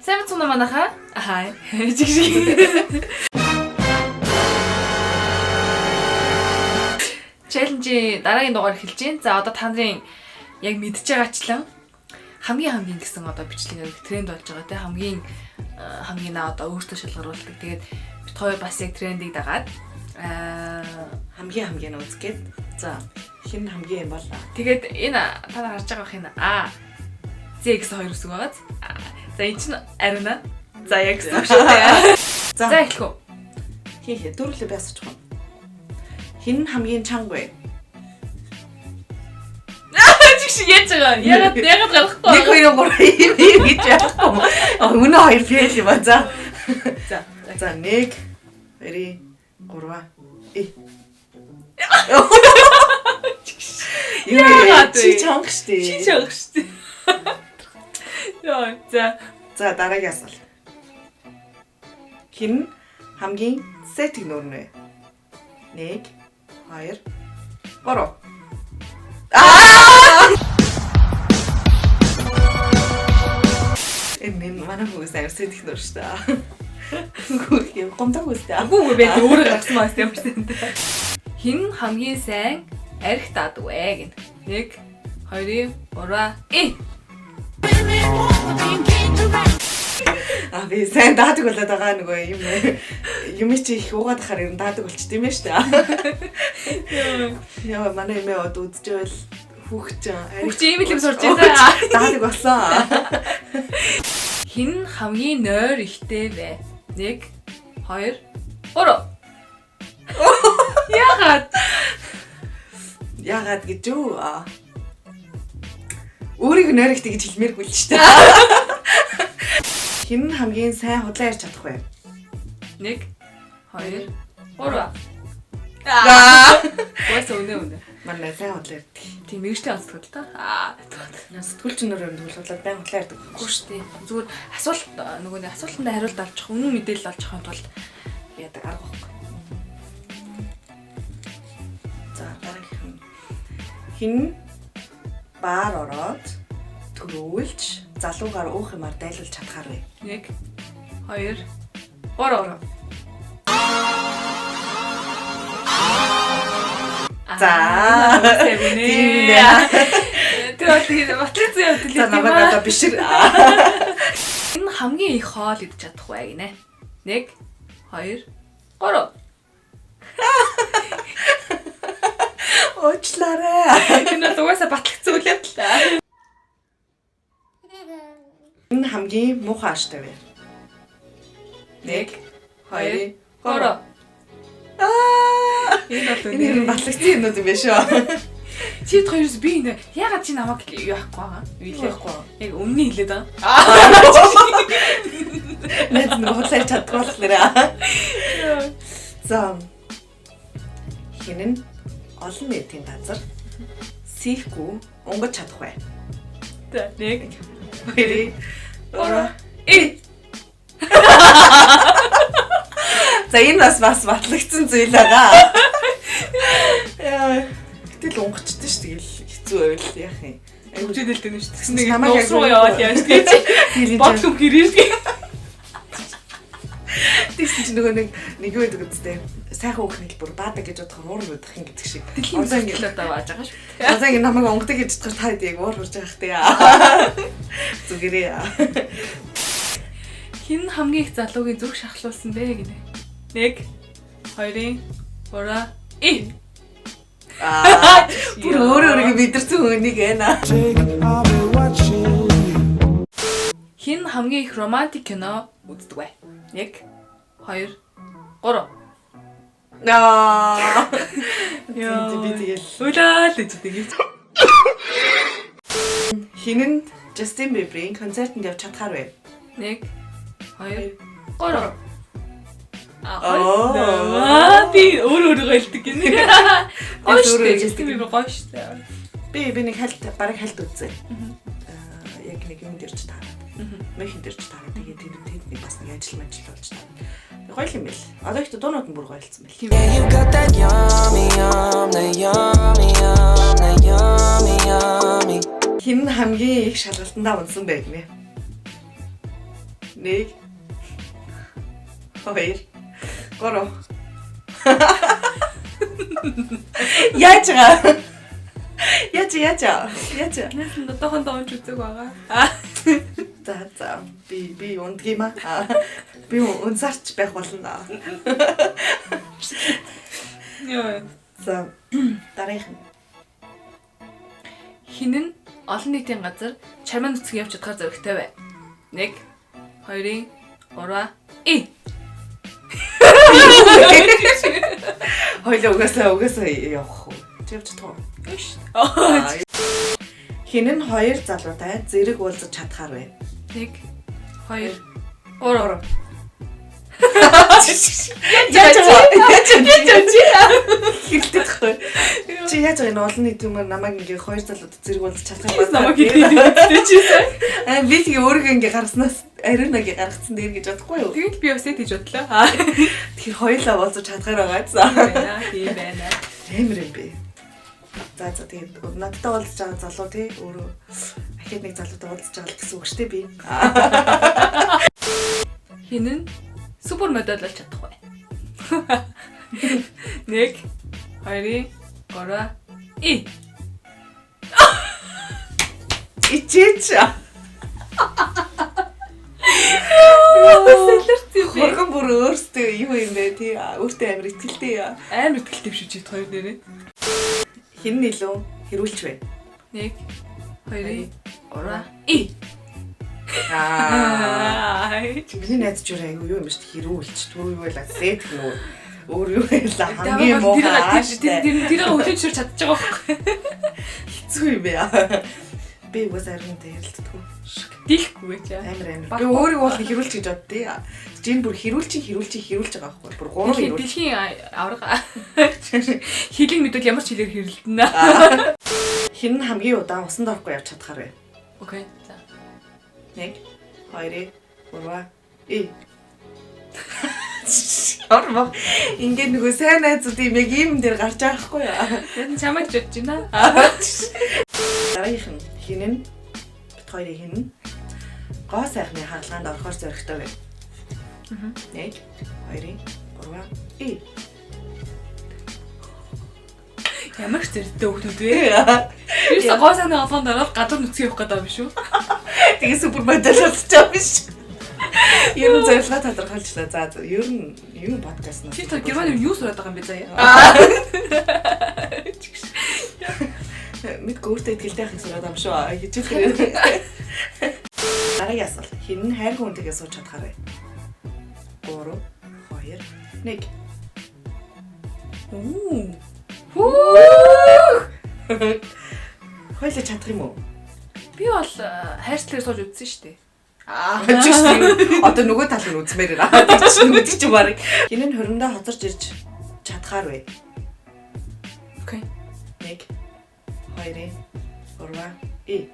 Сайн байна уу манайхаа? Ахаа. Жиг. Челленжийн дараагийн дугаар эхэлж байна. За одоо та нарын яг мэдж байгаачлан хамгийн гэсэн одоо бичлэг тренд болж байгаа те хамгийн одоо өөртөө шалгаруулдаг. Тэгээд бид хоёр бас яг трендийг дагаад хамгийн үзгээд за хин хамгийн юм бол тэгээд энэ та нар харж байгаа хин Z гэсэн хоёр үсэг байгаа. За энэ чинь Арина. За яг гэсэн шүү дээ. За эхлэх үү. Хээ дөрвөлөө байсчих юм. Хин хамгийн чанга вэ? Чиг яаж байгаа. Ягаад гарахгүй. Нэг хоёр гурав юм гэж яахгүй. Өнөө хоёр фэйл юм аа. За. За 1 2 3 Яа, чи чанга штэ. Яа, за дараагийн асуулт. Хин хамгийн сэтг нүүрнэ? 1 2 3 Энэ манай хүмүүс сэтг нүүр штэ. Гүөх гомдог үстэй. Гүг бэ өөрөө гарсан маас юм шиг. Хин хамгийн сайн арх даад вэ гэн. 1 2 3 би сайн даадаг болоод байгаа нөгөө юм чи их уугаад ахаар юм даадаг болчих тийм ээ штэ. Яа манай эмээ од үзчихвэл хүүхч ийм л юм сурж байгаа. Даадаг болсон. Хин хамгийн нойр ихтэй вэ? 1 2 3 Яагаад гэж юу? Өөрийг нойр ихтэй гэж хэлмээргүй л штэ. Хин хамгийн сайн худлаа ярьж чадах вэ? 1 2 3 Вээс өнөө. Манай сайн худлаа ярьдаг. Тийм мэгжтэй онцлог л та. Сэтгүүлч нөр юм тулгуурлаад байн худлаа ярьдаг. Үгүй шүү дээ. Зүгээр асуулт нөгөө нэг асуултанд хариулт олчих, үнэн мэдээлэл олж авахын тулд яадаг арга байхгүй. За дараагийн хин баар ороод төрүүлж залуугаар уух юмар дайлуулж чадхаар вэ? 1 2 3 За тэгээд батлцсан явдал юм. За намайг одоо бишэр. Энэ хамгийн их хоол идэж чадах бай гинэ. 1 2 3 Уучлаарай. Энэ угаасаа батлцсан үл явдлаа. Энэ хамгийн муухай ааштай вэ? 1 2 3 Энэ батлагдсан юмнууд юм байна шүү. Чи хоёроос би энэ ягаад чи намайг юу ахгүй байгаа? Үйлэхгүй. Яг өмнө хэлээд байгаа. Нэт нөхөрлөж чаддгүй болохоор. За. Хинэн олон нийтийн газар сийхгүй унгаж чадах бай. За 1 2 3 За энэ бас батлагдсан зүйл байгаа. Яа, гэтэл унгачдээ шүү дээ хэцүү байвал яах юм. Хөвчөдөлтэй нь шүү дээ. Тэгсэн нэг нуус руу яваад яаж гэж. Бодлоо гэрээ. Тэгсэн чинь нөгөө нэг юу гэдэг үстэй. Сайхан өөх хэлбэр баадаг гэж бодохоор уур бодох юм гэдэг шиг. Одоо ингэ л одоо бааж байгаа шүү. Одоо ингэ намайг унгадаг гэж бодохоор та яг уур хурж байгаа хтэй. Зүгээрээ. Хин хамгийн их залуугийн зүг шахлуулсан бэ гинэ. 1 2 3 Бүр өөрөө мэдэрсэн хүнийг байна. Хин хамгийн их романтик кино үздэг вэ? 1 2 3 Яа. Би тэгэл улаал гэж тэгээд. Хинэн Justin Bieber-ийн концертанд явж чадхаар вэ? 1 2 3 би өөрөө хэлдэг гинэ. Гоё шүү дээ. Justin Bieber гоё шүү дээ. Би нэг бараг хальт үзсэн. Яг нэг юм дэрч таараад. Мэхэн дэрч таараад тэгээд тэнд бас нэг ажил болж таараад. Гоё юм бэл. Одоо ихтэй дуунууд нь бүр гоёлцсон бэл. Хин хамгийн их шалгалтандаа унсан байг нэ. 1 2 3 Яаж байгаа? Яаж. Нэсэн одоохон доонч үзэг байгаа. За би ундгийм аа. Би унсарч байх болно. Яа. За дараагийнх нь Хин нь олон нийтийн газар чарман нүцгэн явж чадхаар зоригтой бай. 1 2 3 Хоёул угаасаа явах уу? Явж чадах уу? Биш. Хин нь 2 залуутай зэрэг уулзаж чадхаар бай. 1 2 3 Яаж хэлдэг тахгүй. Чи яаж энэ олон нийтийн мөр намайг ингээ 2 залуутай зэрэг уулзаж чадхаар намайг хэлдэг чийсэн. Би тэгээ өөрийгөө ингээ гаргаснаас ариун ингээ гаргацсан дээр гэж бодохгүй юу? Тэгэл би бас тийж бодлоо. Тэгэхээр хоёулаа уулзаж чадхаар байгаа. Тийм байна. Амар юм бэ. За тэгээд надтай уулзаж байгаа залуу тий өөрөө ахиад нэг залуутай уулзаж байгаа л гэсэн үг шүү дээ би. Хин нь супер модель болж чадах бай. 1 2 3 Ичээч. Хөргөн бүр өөртөө юу юм бэ тий өөртөө амар ихтэй амар ихтэй биш үү хоёр нэрээ. Хин нэлөө хэрүүлч бай. 1 2 3 Миний найз ч юу юм биш хэрүүлч түр юу байла сет гэнэ өөр юу байла хамгийн муу тэрийг хүлээж шүр чадчих байгаа байхгүй. Хэцүү юм бэ. Би уус аргунтай ярилцдаг. Дийлэхгүй гэж амар. Би өөрийгөө бол хэрүүлч гэж боддیں۔ Чи энэ бүр хэрүүлж байгаа байхгүй. Бүр 3 хэрүүлч. Дэлхийн аврага. Хэлийг мэдвэл ямар ч хэлээр хэрэлдэнэ. Хин нь хамгийн удаан усанд орохгүй явж чадхаар бай. Окей. За. 1 2 3 Ормо. Ингээд нөгөө сайн найзууд юм яг ийм дээр гарч байгаа хгүй юу? Тэр нь чамайг ч бодож байна. Дараагийнх нь хин нь бит хоёрын хин нь гоо сайхны хаалгаанд орохоор зоригтой бай. 1 2 3 Ямар ч зэрэгтэй хүмүүс вэ? Юусе гоо сайхны хаалгаанд ороод гадар нүцгэн явах гэдэг юм шүү. Тэгээ супер модель болчихоо биш. Ер нь зөвлөгөө тодорхойлчлаа. За ер нь юу подкаст нь. Чи тэр Германд юу сураад байгаа юм бэ заяа? Мэд гөртөө ихтэй ахыг сураад байгаа юм шүү. Хичээлээ. Дараагийн асуулт. Хин нь хайр хүнтэйгээ сууж чадхаар бай. 3 2 1 Хойлоо чадах юм уу? Би бол хайрцлагаар сууж үзсэн шүү дээ. Чиш одоо нөгөө тал нь үзмээр байна. Нөгөө чи баг. Хин нь хөрөндөө хоцорч ирж чадхаар бай. Окей. 1 2 3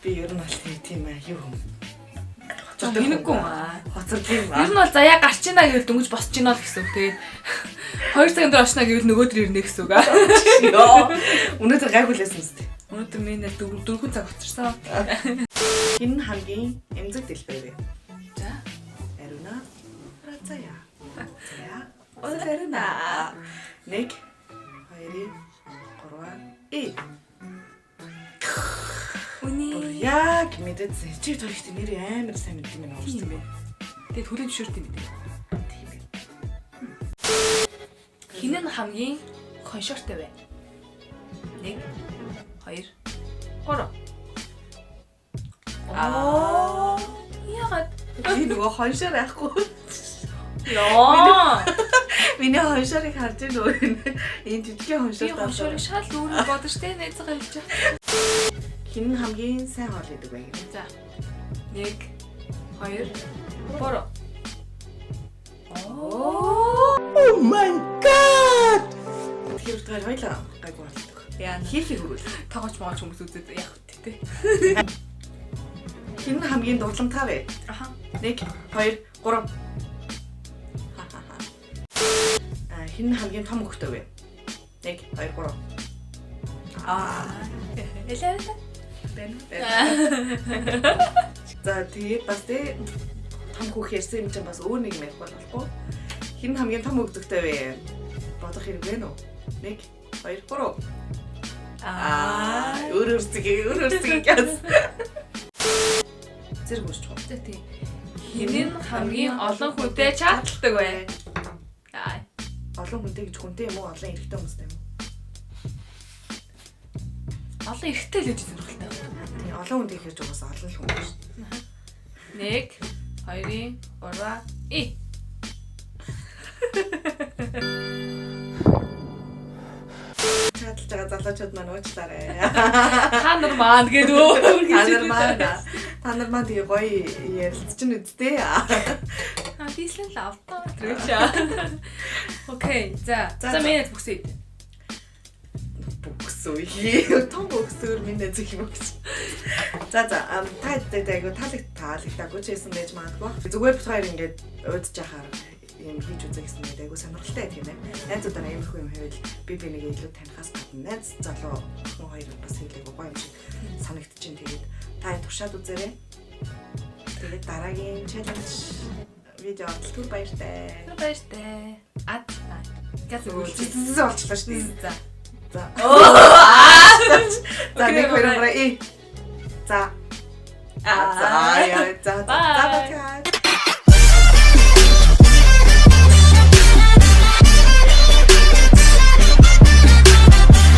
Би ер нь бол тийм ээ юу юм. Хинэггүй хоцорч юм аа. Ер нь бол заяа гарч ийна гэвэл дөнгөж босч ийна л гэсэн үг. Тэгээд 2 цагийн дээр очно гэвэл нөгөөдөр ирнэ гэсэн үг аа. Йоо. Өнөөдөр гайхуулсан юм зү. Өнөөдөр минь 4 цаг хоцорсон. Хин хамгийн эмзэг дэлбэр вэ? За. Аруна. Рацая. Аруна. 1 2 3 Үний. Яг мэдээдсэн. Чи төрөхт нэр амар сайн мэддэг юм аа. Тийм ээ. Тэгээд хүлэн зөвшөөрт юм бэ? Тийм ээ. Хин нь хамгийн коншортой бай. 1 2 3 Яагаад? Би нөгөө хоншоор яахгүй. Яа. Миний хоншоорыг харж байна. Энэ жижигхэн Би хоншоор хоншоор шал өөрөө бодож тэ найзгаа хэлж байгаа. Хин нь хамгийн сайн хоол идэг бай. За. 1 2 3 Oh my god. Тэр утгаар хоёлаа гайгүй болдог. Яа. Хийхийг хөрвөл. Тогооч могооч хүмүүс үзээд яах вэ те. Хин нь хамгийн дурламтай бай. Аха. 1 2 3 Хин нь хамгийн том хөхтэй вэ? 1 2 3 Элэвэ. байна. За тэгээд бас тэ том хүүх ярьсан юм чинь бас өөр нэг юм ярих болохгүй. Хин хамгийн том өгдөгтэй вэ? Бодох хэрэг вэ нүү? 1 2 3. Өөр гэж. Зэрэг үүсч байгаа. За тийм. Хин нь хамгийн олон хүнтэй чаталдаг вэ? Олон хүнтэй гэж хүнтэй юм уу? Олон эрэгтэй хүмүүстэй юм уу? Олон эрэгтэй л гэж сонирхолтой. Тийм, олон хүнтэй хэрж угаасаа олон л хүн шүү. 1 2 3 Чадлж байгаа залуучууд маань уучлаарай. Та нар маань гэдэг Та нар маань тэгээ гоё ярилцчихна үсттэй. Дийслэн л автаа. Окей. За минь бүксэд. Бүксөө. Том бүксөөр минь зэх юм гэж. За та айгу таалагдаагүй ч гэсэн байж магадгүй. Зүгээр бит хоёр ингээд уудж яхаар юм хийж үзэх гэсэн нэг айгу сонирхолтой тийм ээ. Найзуудаараа иймэрхүү юм хийвэл би бинийг илүү танихаас гадна найз залуу хүн хоёр бас хэлээг гоё юм шиг санагдчихээн. Тэгээд та тушаад үзээрэй. Тэгээд дараагийн челленж видео түр баяртай. Ад. Гэс үлчсэн болчихлоо шүү дээ. За. За нэг хоёр За. За.